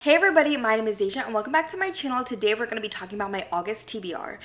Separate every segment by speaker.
Speaker 1: Hey everybody, my name is Deja and welcome back to my channel. Today we're going to be talking about my August TBR.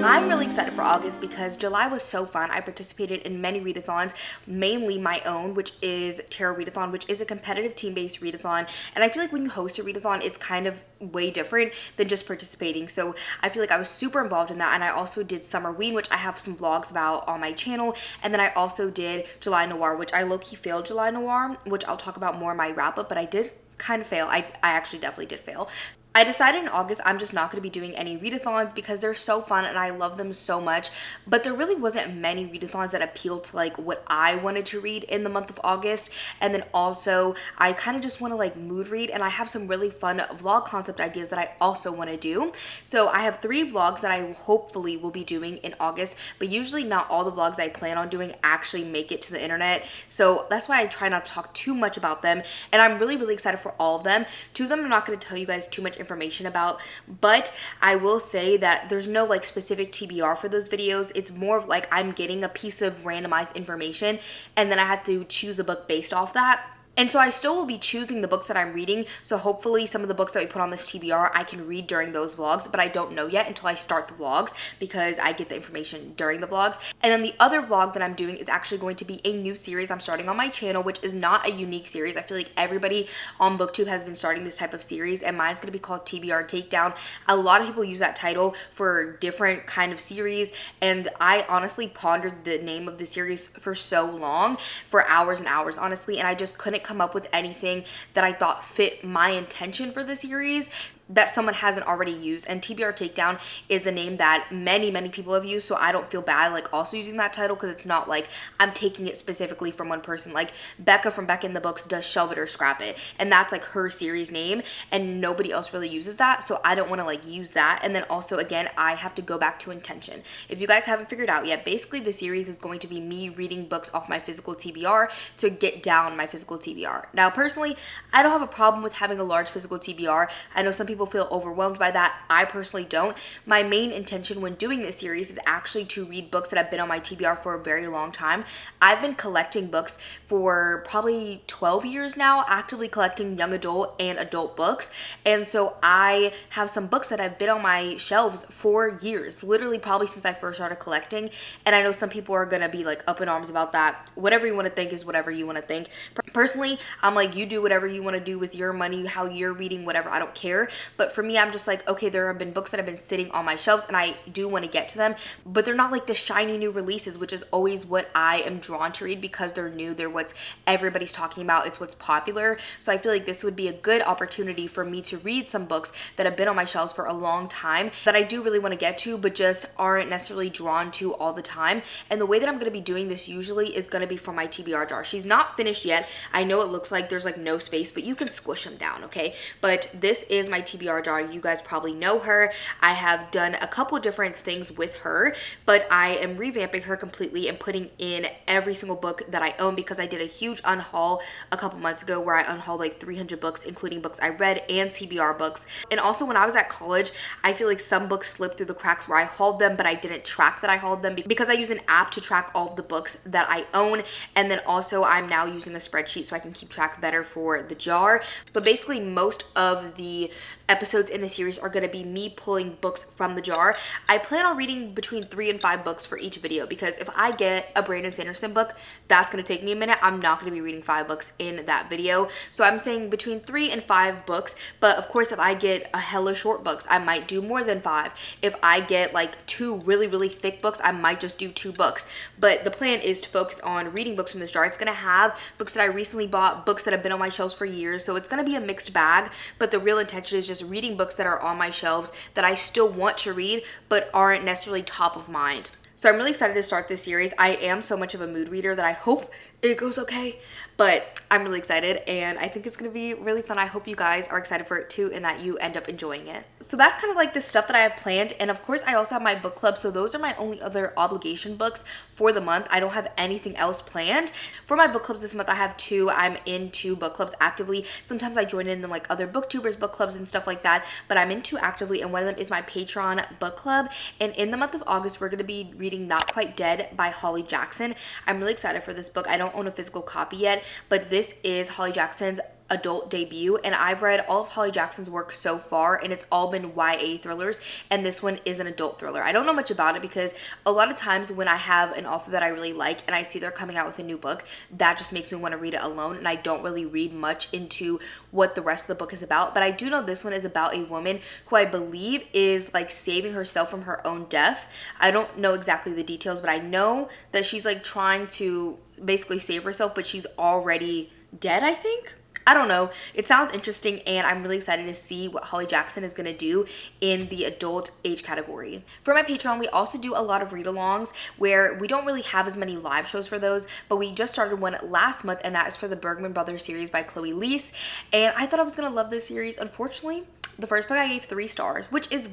Speaker 1: I'm really excited for August because July was so fun. I participated in many readathons, mainly my own, which is Tarot Readathon, which is a competitive team-based readathon. And I feel like when you host a readathon, it's kind of way different than just participating. So I feel like I was super involved in that. And I also did Summerween, which I have some vlogs about on my channel. And then I also did July Noir, which I low-key failed July Noir, which I'll talk about more in my wrap-up, but I did kind of fail. I actually definitely did fail. I decided in August I'm just not going to be doing any readathons because they're so fun and I love them so much, but there really wasn't many readathons that appealed to like what I wanted to read in the month of August. And then also I kind of just want to like mood read, and I have some really fun vlog concept ideas that I also want to do. So I have 3 vlogs that I hopefully will be doing in August, but usually not all the vlogs I plan on doing actually make it to the internet. So that's why I try not to talk too much about them, and I'm really excited for all of them. 2 of them I'm not going to tell you guys too much information about, but I will say that there's no like specific TBR for those videos. It's more of like I'm getting a piece of randomized information and then I have to choose a book based off that. And so I still will be choosing the books that I'm reading, so hopefully some of the books that we put on this TBR I can read during those vlogs, but I don't know yet until I start the vlogs because I get the information during the vlogs. And then the other vlog that I'm doing is actually going to be a new series I'm starting on my channel, which is not a unique series. I feel like everybody on BookTube has been starting this type of series, and mine's going to be called TBR Takedown. A lot of people use that title for different kind of series, and I honestly pondered the name of the series for so long, for hours and hours honestly, and I just couldn't come up with anything that I thought fit my intention for the series that someone hasn't already used. And TBR Takedown is a name that many people have used, so I don't feel bad like also using that title because it's not like I'm taking it specifically from one person. Like Becca from Becca in the Books does Shelve It or Scrap It, and that's like her series name and nobody else really uses that, so I don't want to like use that. And then also again, I have to go back to intention. If you guys haven't figured out yet, basically the series is going to be me reading books off my physical TBR to get down my physical TBR. Now personally, I don't have a problem with having a large physical TBR. I know some people feel overwhelmed by that. I personally don't. My main intention when doing this series is actually to read books that have been on my TBR for a very long time. I've been collecting books for probably 12 years now, actively collecting young adult and adult books. And so I have some books that have been on my shelves for years, literally probably since I first started collecting. And I know some people are gonna be like up in arms about that. Whatever you want to think is whatever you want to think. Personally, I'm like, you do whatever you want to do with your money, how you're reading, whatever, I don't care. But for me, I'm just like, okay, there have been books that have been sitting on my shelves and I do want to get to them, but they're not like the shiny new releases, which is always what I am drawn to read because they're new, they're what's everybody's talking about, it's what's popular. So I feel like this would be a good opportunity for me to read some books that have been on my shelves for a long time that I do really want to get to, but just aren't necessarily drawn to all the time. And the way that I'm going to be doing this usually is going to be from my TBR jar. She's not finished yet. I know it looks like there's like no space, but you can squish them down, okay? But this is my TBR jar. You guys probably know her. I have done a couple different things with her, but I am revamping her completely and putting in every single book that I own because I did a huge unhaul a couple months ago where I unhauled like 300 books, including books I read and TBR books. And also when I was at college, I feel like some books slipped through the cracks where I hauled them, but I didn't track that I hauled them because I use an app to track all of the books that I own. And then also I'm now using a spreadsheet so I can keep track better for the jar. But basically most of the episodes in the series are going to be me pulling books from the jar. I plan on reading between 3 and 5 books for each video because if I get a Brandon Sanderson book, that's going to take me a minute. I'm not going to be reading 5 books in that video. So I'm saying between 3 and 5 books, but of course if I get a hella short books, I might do more than 5. If I get like 2 really thick books, I might just do 2 books. But the plan is to focus on reading books from this jar. It's going to have books that I recently bought, books that have been on my shelves for years, so it's going to be a mixed bag, but the real intention is just reading books that are on my shelves that I still want to read but aren't necessarily top of mind. So I'm really excited to start this series. I am so much of a mood reader that I hope it goes okay, but I'm really excited and I think it's gonna be really fun. I hope you guys are excited for it too and that you end up enjoying it. So that's kind of like the stuff that I have planned, and of course I also have my book club, so those are my only other obligation books for the month. I don't have anything else planned. For my book clubs this month, I have 2. I'm in 2 book clubs actively. Sometimes I join in like other booktubers book clubs and stuff like that, but I'm in 2 actively, and one of them is my Patreon book club. And in the month of August, we're gonna be reading Not Quite Dead by Holly Jackson. I'm really excited for this book. I don't own a physical copy yet, but this is Holly Jackson's adult debut, and I've read all of Holly Jackson's work so far, and it's all been YA thrillers, and this one is an adult thriller. I don't know much about it because a lot of times when I have an author that I really like and I see they're coming out with a new book, that just makes me want to read it alone, and I don't really read much into what the rest of the book is about. But I do know this one is about a woman who I believe is like saving herself from her own death. I don't know exactly the details, but I know that she's like trying to basically save herself, but she's already dead, I think. I don't know. It sounds interesting, and I'm really excited to see what Holly Jackson is going to do in the adult age category. For my Patreon, we also do a lot of read-alongs where we don't really have as many live shows for those, but we just started one last month, and that is for the Bergman Brothers series by Chloe Leese. And I thought I was going to love this series. Unfortunately, the first book I gave 3 stars, which is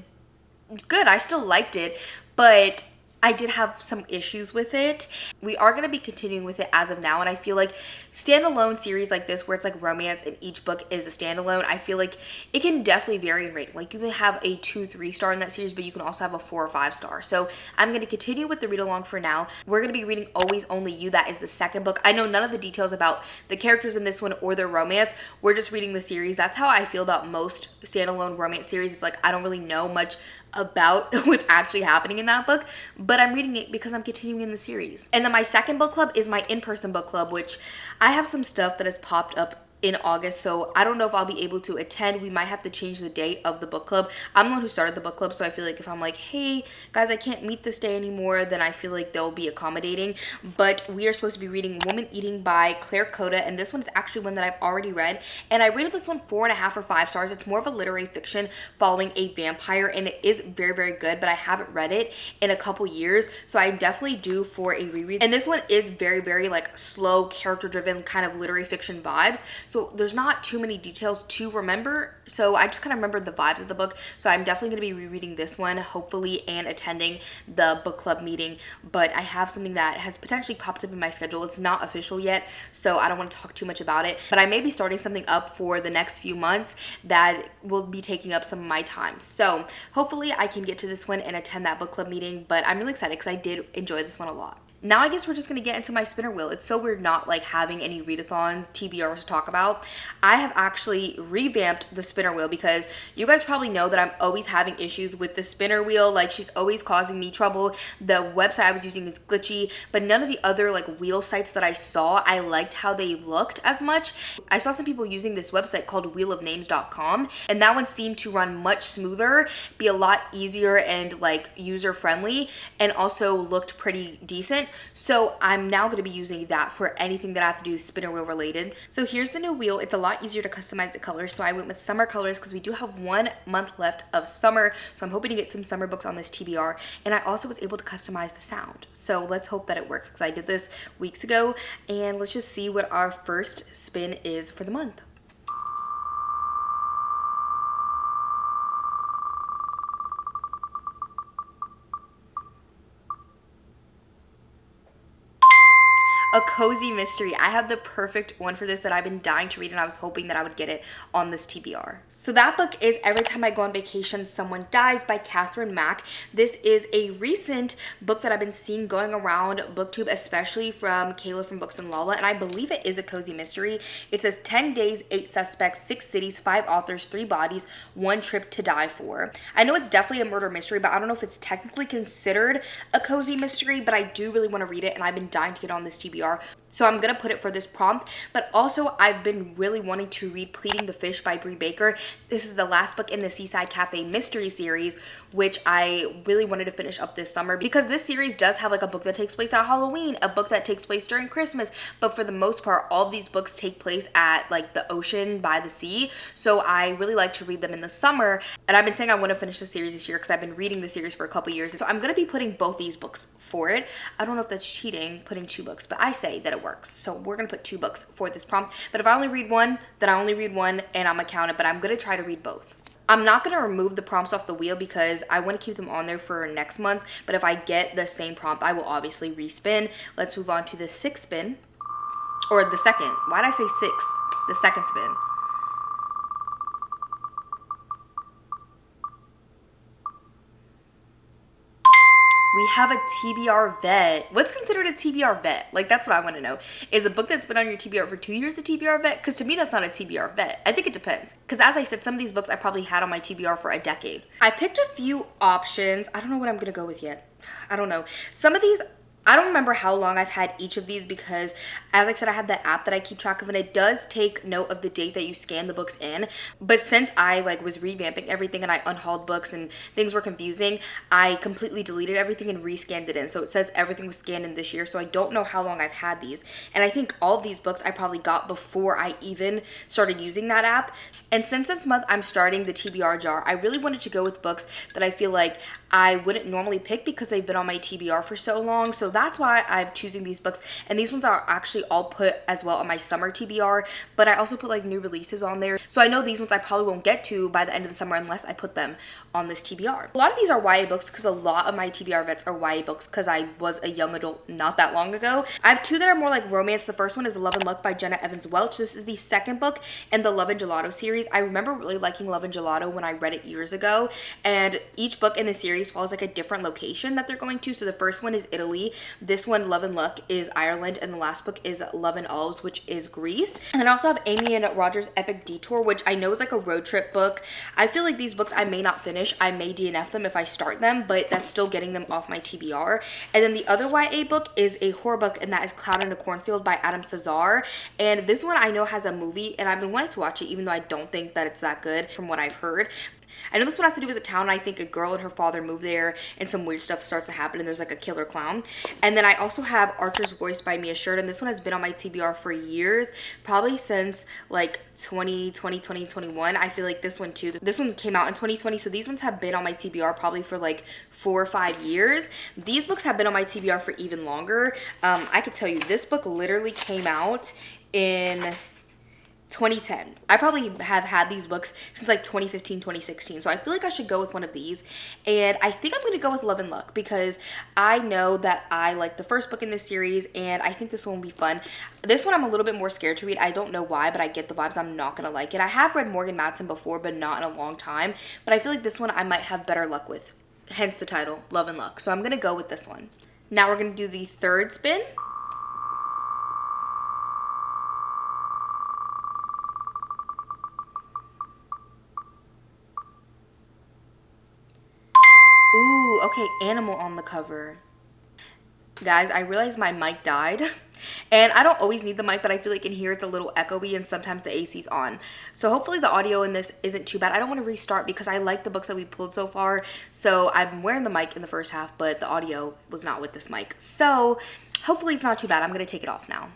Speaker 1: good. I still liked it, but I did have some issues with it. We are going to be continuing with it as of now, and I feel like standalone series like this where it's like romance and each book is a standalone, I feel like it can definitely vary in rating. Like you can have a 2-3 star in that series, but you can also have a 4 or 5 star. So I'm going to continue with the read along for now. We're going to be reading Always Only You. That is the second book. I know none of the details about the characters in this one or their romance. We're just reading the series. That's how I feel about most standalone romance series. It's like I don't really know much about what's actually happening in that book, but I'm reading it because I'm continuing in the series. And then my second book club is my in-person book club, which I have some stuff that has popped up in August, so I don't know if I'll be able to attend. We might have to change the date of the book club. I'm the one who started the book club, so I feel like if I'm like, hey guys, I can't meet this day anymore, then I feel like they'll be accommodating. But we are supposed to be reading Woman Eating by Claire Coda, and this one is actually one that I've already read, and I rated this one 4.5 or 5 stars. It's more of a literary fiction following a vampire, and it is very, very good, but I haven't read it in a couple years, so I'm definitely due for a reread. And this one is very, very like slow, character-driven kind of literary fiction vibes. So there's not too many details to remember. So I just kind of remembered the vibes of the book. So I'm definitely going to be rereading this one, hopefully, and attending the book club meeting. But I have something that has potentially popped up in my schedule. It's not official yet, so I don't want to talk too much about it. But I may be starting something up for the next few months that will be taking up some of my time. So hopefully I can get to this one and attend that book club meeting. But I'm really excited because I did enjoy this one a lot. Now I guess we're just going to get into my spinner wheel. It's so weird not like having any readathon TBRs to talk about. I have actually revamped the spinner wheel because you guys probably know that I'm always having issues with the spinner wheel. Like she's always causing me trouble. The website I was using is glitchy, but none of the other like wheel sites that I saw, I liked how they looked as much. I saw some people using this website called wheelofnames.com, and that one seemed to run much smoother, be a lot easier and like user friendly, and also looked pretty decent. So I'm now going to be using that for anything that I have to do spinner wheel related. So here's the new wheel. It's a lot easier to customize the colors. So I went with summer colors because we do have 1 month left of summer. So I'm hoping to get some summer books on this TBR. And I also was able to customize the sound. So let's hope that it works because I did this weeks ago. And let's just see what our first spin is for the month. A cozy mystery. I have the perfect one for this that I've been dying to read, and I was hoping that I would get it on this TBR. So that book is Every Time I Go on Vacation, Someone Dies by Catherine Mack. This is a recent book that I've been seeing going around BookTube, especially from Kayla from Books and Lala, and I believe it is a cozy mystery. It says 10 days, 8 suspects, 6 cities, 5 authors, 3 bodies, 1 trip to die for. I know it's definitely a murder mystery, but I don't know if it's technically considered a cozy mystery, but I do really want to read it, and I've been dying to get on this TBR. So I'm going to put it for this prompt, but also I've been really wanting to read Pleading the Fish by Brie Baker. This is the last book in the Seaside Cafe mystery series, which I really wanted to finish up this summer because this series does have like a book that takes place at Halloween, a book that takes place during Christmas, but for the most part, all of these books take place at like the ocean by the sea. So I really like to read them in the summer, and I've been saying I want to finish the series this year because I've been reading the series for a couple years. So I'm going to be putting both these books for it. I don't know if that's cheating, putting 2 books, but I say that it works. So we're going to put 2 books for this prompt. But if I only read one, then I only read one and I'm going to count it, but I'm going to try to read both. I'm not going to remove the prompts off the wheel because I want to keep them on there for next month. But if I get the same prompt, I will obviously respin. Let's move on to the 6th spin. Or the second. Why did I say 6th? The second spin. We have a TBR vet. What's considered a TBR vet? Like, that's what I want to know. Is a book that's been on your TBR for 2 years a TBR vet? Because to me, that's not a TBR vet. I think it depends. Because as I said, some of these books I probably had on my TBR for a decade. I picked a few options. I don't know what I'm going to go with yet. I don't know. Some of these, I don't remember how long I've had each of these because, as I said, I have that app that I keep track of, and it does take note of the date that you scan the books in. But since I was revamping everything and I unhauled books and things were confusing, I completely deleted everything and rescanned it in. So it says everything was scanned in this year. So I don't know how long I've had these. And I think all of these books I probably got before I even started using that app. And since this month I'm starting the TBR jar, I really wanted to go with books that I feel like I wouldn't normally pick because they've been on my TBR for so long. So that's why I'm choosing these books. And these ones are actually all put as well on my summer TBR, but I also put new releases on there. So I know these ones I probably won't get to by the end of the summer unless I put them on this TBR. A lot of these are YA books because a lot of my TBR vets are YA books because I was a young adult not that long ago. I have two that are more like romance. The first one is Love and Luck by Jenna Evans Welch. This is the second book in the Love and Gelato series. I remember really liking Love and Gelato when I read it years ago, and each book in the series follows a different location that they're going to. So the first one is Italy, this one Love and Luck is Ireland, and the last book is Love and Olives, which is Greece. And then I also have Amy and Roger's Epic Detour, which I know is a road trip book. I feel like these books I may not finish. I may DNF them if I start them, but that's still getting them off my TBR. And then the other YA book is a horror book, and that is Cloud in a Cornfield by Adam Cesar. And this one I know has a movie, and I've been wanting to watch it even though I don't think that it's that good from what I've heard. I know this one has to do with the town. I think a girl and her father move there and some weird stuff starts to happen and there's a killer clown. And then I also have Archer's Voice by Mia Sheridan. This one has been on my TBR for years, probably since 2020, 2021. I feel like this one too. This one came out in 2020, so these ones have been on my TBR probably for 4 or 5 years. These books have been on my TBR for even longer. I could tell you this book literally came out in 2010. I probably have had these books since 2015, 2016. So I feel like I should go with one of these. And I think I'm going to go with Love and Luck because I know that I like the first book in this series and I think this one will be fun. This one I'm a little bit more scared to read. I don't know why, but I get the vibes I'm not going to like it. I have read Morgan Matson before, but not in a long time. But I feel like this one I might have better luck with. Hence the title, Love and Luck. So I'm going to go with this one. Now we're going to do the third spin. Ooh, okay, animal on the cover. Guys, I realized my mic died. And I don't always need the mic, but I feel like in here it's a little echoey and sometimes the AC's on. So hopefully the audio in this isn't too bad. I don't want to restart because I like the books that we pulled so far. So I'm wearing the mic in the first half, but the audio was not with this mic. So hopefully it's not too bad. I'm going to take it off now.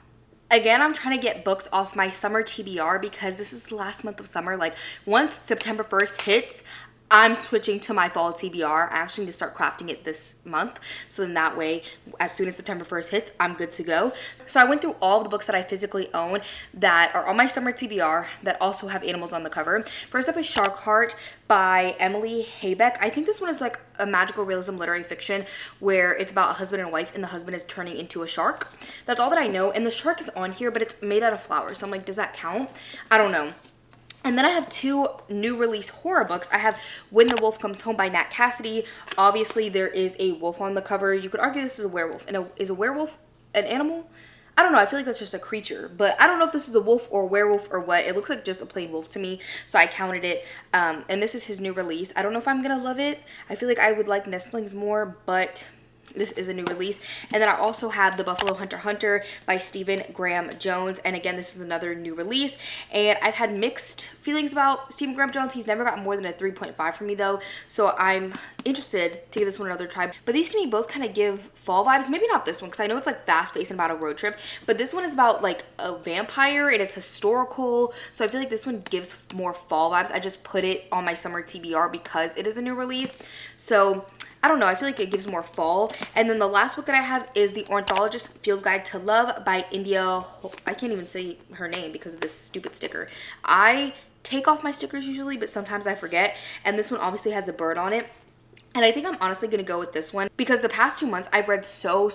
Speaker 1: Again, I'm trying to get books off my summer TBR because this is the last month of summer. Once September 1st hits, I'm switching to my fall TBR. I actually need to start crafting it this month. So then that way, as soon as September 1st hits, I'm good to go. So I went through all of the books that I physically own that are on my summer TBR that also have animals on the cover. First up is Shark Heart by Emily Haybeck. I think this one is a magical realism literary fiction where it's about a husband and wife and the husband is turning into a shark. That's all that I know. And the shark is on here, but it's made out of flowers. So I'm does that count? I don't know. And then I have two new release horror books. I have When the Wolf Comes Home by Nat Cassidy. Obviously, there is a wolf on the cover. You could argue this is a werewolf. And is a werewolf an animal? I don't know. I feel like that's just a creature. But I don't know if this is a wolf or a werewolf or what. It looks like just a plain wolf to me. So I counted it. And this is his new release. I don't know if I'm going to love it. I feel like I would like Nestlings more, but this is a new release. And then I also have The Buffalo Hunter Hunter by Stephen Graham Jones. And again, this is another new release. And I've had mixed feelings about Stephen Graham Jones. He's never gotten more than a 3.5 from me though. So I'm interested to give this one another try. But these to me both kind of give fall vibes. Maybe not this one because I know it's fast paced and about a road trip. But this one is about a vampire and it's historical. So I feel like this one gives more fall vibes. I just put it on my summer TBR because it is a new release. So I don't know, I feel like it gives more fall. And then the last book that I have is The Ornithologist Field Guide to Love by India. I can't even say her name because of this stupid sticker. I take off my stickers usually, but sometimes I forget. And this one obviously has a bird on it. And I think I'm honestly gonna go with this one because the past 2 months I've read so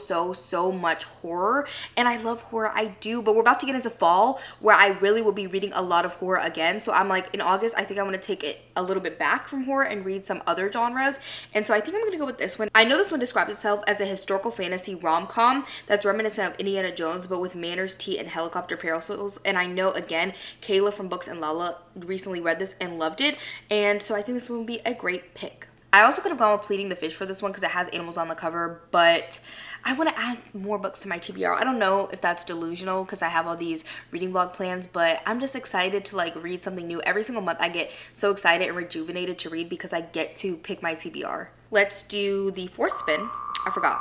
Speaker 1: much horror, and I love horror, I do, but we're about to get into fall where I really will be reading a lot of horror again. So I'm like, in August, I think I'm gonna take it a little bit back from horror and read some other genres. And so I think I'm gonna go with this one. I know this one describes itself as a historical fantasy rom-com that's reminiscent of Indiana Jones, but with manners, tea, and helicopter parasols. And I know, again, Kayla from Books and Lala recently read this and loved it. And so I think this one will be a great pick. I also could have gone with Pleading the Fish for this one because it has animals on the cover, but I want to add more books to my TBR. I don't know if that's delusional because I have all these reading vlog plans, but I'm just excited to like read something new. Every single month I get so excited and rejuvenated to read because I get to pick my TBR. Let's do the fourth spin. I forgot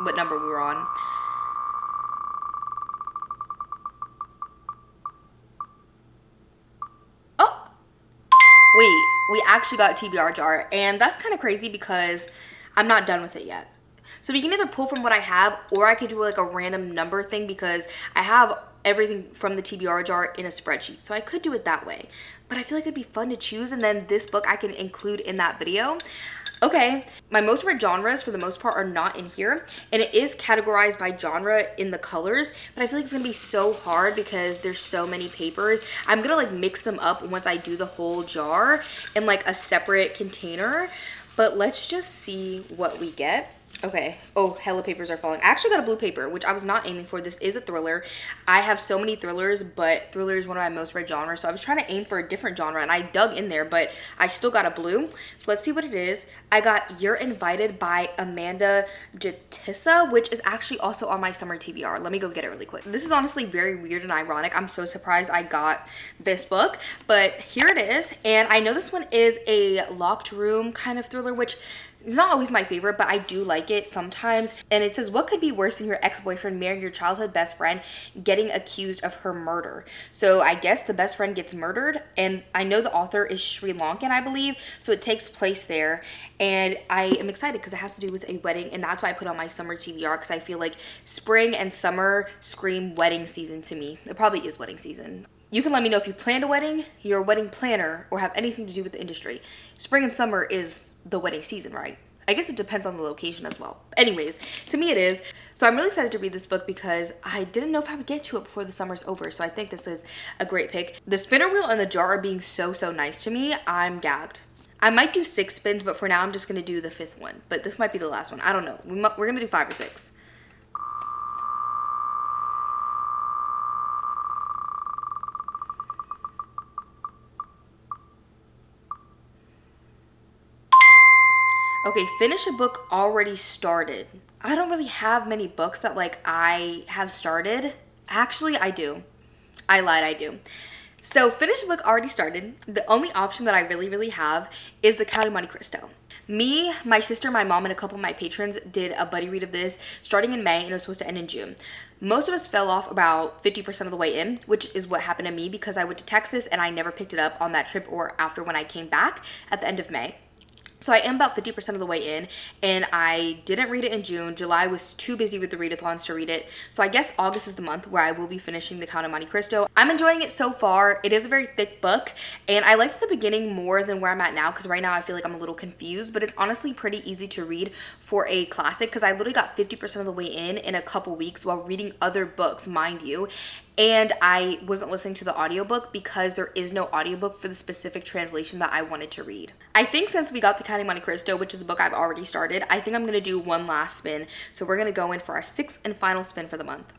Speaker 1: what number we were on. Wait, we actually got TBR jar, and that's kind of crazy because I'm not done with it yet. So we can either pull from what I have, or I could do like a random number thing because I have everything from the TBR jar in a spreadsheet. So I could do it that way, but I feel like it'd be fun to choose, and then this book I can include in that video. Okay, my most read genres for the most part are not in here, and it is categorized by genre in the colors, but I feel like it's gonna be so hard because there's so many papers. I'm gonna like mix them up once I do the whole jar in like a separate container, but let's just see what we get. Okay. Oh, hella papers are falling. I actually got a blue paper, which I was not aiming for. This is a thriller. I have so many thrillers, but thriller is one of my most read genres. So I was trying to aim for a different genre, and I dug in there, but I still got a blue. So let's see what it is. I got You're Invited by Amanda Jatissa, which is actually also on my summer TBR. Let me go get it really quick. This is honestly very weird and ironic. I'm so surprised I got this book, but here it is. And I know this one is a locked room kind of thriller, which it's not always my favorite, but I do like it sometimes. And it says, what could be worse than your ex-boyfriend marrying your childhood best friend getting accused of her murder? So I guess the best friend gets murdered, and I know the author is Sri Lankan, I believe, so it takes place there. And I am excited because it has to do with a wedding, and that's why I put on my summer TBR, because I feel like spring and summer scream wedding season to me. It probably is wedding season. You can let me know if you planned a wedding, you're a wedding planner, or have anything to do with the industry. Spring and summer is the wedding season, right? I guess it depends on the location as well. Anyways, to me it is. So I'm really excited to read this book because I didn't know if I would get to it before the summer's over. So I think this is a great pick. The spinner wheel and the jar are being so nice to me. I'm gagged. I might do 6 spins, but for now I'm just gonna do the 5th one. But this might be the last one. I don't know. We're gonna do 5 or 6. Okay, finish a book already started. I don't really have many books that like I have started. Actually, I do. I lied, I do. So finish a book already started. The only option that I really have is The Count of Monte Cristo. Me, my sister, my mom, and a couple of my patrons did a buddy read of this starting in May, and it was supposed to end in June. Most of us fell off about 50% of the way in, which is what happened to me because I went to Texas and I never picked it up on that trip or after when I came back at the end of May. So I am about 50% of the way in, and I didn't read it in June. July was too busy with the readathons to read it. So I guess August is the month where I will be finishing The Count of Monte Cristo. I'm enjoying it so far. It is a very thick book, and I liked the beginning more than where I'm at now because right now I feel like I'm a little confused, but it's honestly pretty easy to read for a classic because I literally got 50% of the way in a couple weeks while reading other books, mind you. And I wasn't listening to the audiobook because there is no audiobook for the specific translation that I wanted to read. I think since we got to Count of Monte Cristo, which is a book I've already started, I think I'm going to do one last spin. So we're going to go in for our 6th and final spin for the month.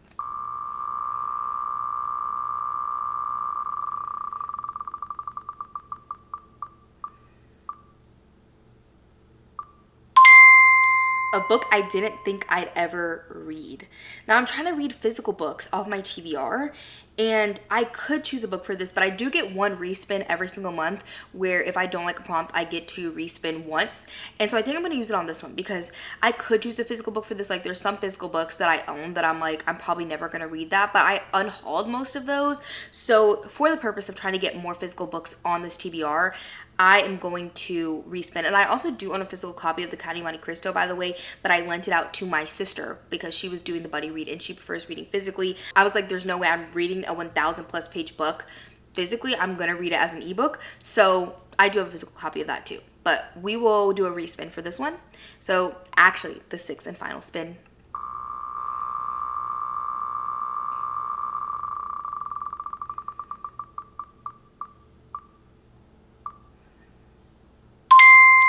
Speaker 1: A book I didn't think I'd ever read. Now I'm trying to read physical books off my TBR, and I could choose a book for this, but I do get one respin every single month where if I don't like a prompt, I get to respin once. And so I think I'm going to use it on this one because I could choose a physical book for this. Like there's some physical books that I own that I'm like, I'm probably never going to read that, but I unhauled most of those. So for the purpose of trying to get more physical books on this TBR, I am going to respin. And I also do own a physical copy of The Count of Monte Cristo, by the way, but I lent it out to my sister because she was doing the buddy read and she prefers reading physically. I was like, there's no way I'm reading a 1,000+ page book physically, I'm gonna read it as an ebook. So I do have a physical copy of that too. But we will do a respin for this one. So actually, the sixth and final spin.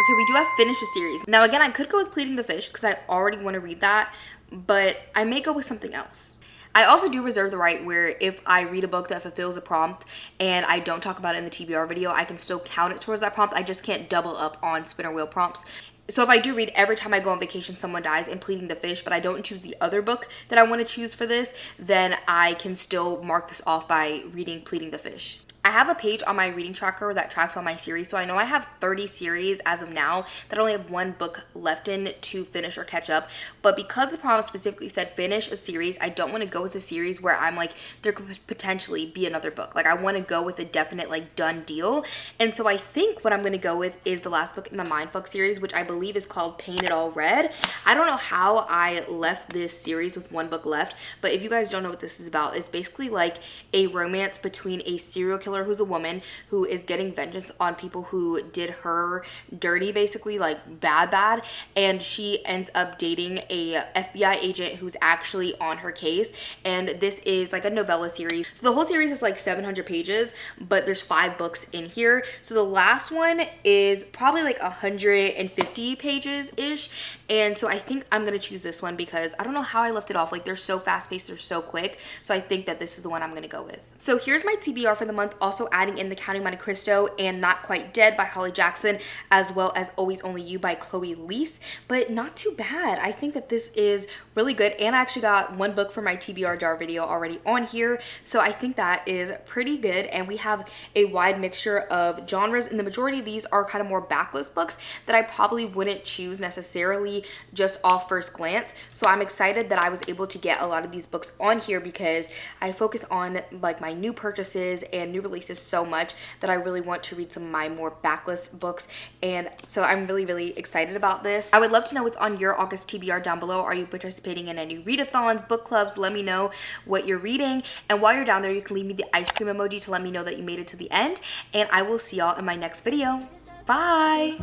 Speaker 1: Okay, we do have finished a series. Now again, I could go with Pleading the Fish because I already want to read that, but I may go with something else. I also do reserve the right where if I read a book that fulfills a prompt and I don't talk about it in the TBR video, I can still count it towards that prompt. I just can't double up on spinner wheel prompts. So if I do read Every Time I Go on Vacation Someone Dies and Pleading the Fish, but I don't choose the other book that I want to choose for this, then I can still mark this off by reading Pleading the Fish. I have a page on my reading tracker that tracks all my series, so I know I have 30 series as of now that I only have one book left in to finish or catch up. But because the prompt specifically said finish a series, I don't want to go with a series where I'm like, there could potentially be another book. Like I want to go with a definite like done deal. And so I think what I'm going to go with is the last book in the Mindfuck series, which I believe is called Paint It All Red. I don't know how I left this series with one book left, but if you guys don't know what this is about, it's basically like a romance between a serial killer who's a woman who is getting vengeance on people who did her dirty, basically like bad, and she ends up dating a FBI agent who's actually on her case. And this is like a novella series, so the whole series is like 700 pages, but there's 5 books in here. So the last one is probably like 150 pages ish, and so I think I'm gonna choose this one because I don't know how I left it off. Like they're so fast paced, they're so quick, so I think that this is the one I'm gonna go with. So here's my TBR for the month, also adding in The Counting Monte Cristo and Not Quite Dead by Holly Jackson, as well as Always Only You by Chloe Leese. But not too bad. I think that this is really good, and I actually got one book for my TBR jar video already on here, so I think that is pretty good. And we have a wide mixture of genres, and the majority of these are kind of more backlist books that I probably wouldn't choose necessarily just off first glance. So I'm excited that I was able to get a lot of these books on here because I focus on like my new purchases and new releases so much that I really want to read some of my more backlist books, and so I'm really excited about this. I would love to know what's on your August TBR down below. Are you participating in any readathons, book clubs? Let me know what you're reading, and while you're down there, you can leave me the ice cream emoji to let me know that you made it to the end, and I will see y'all in my next video. Bye!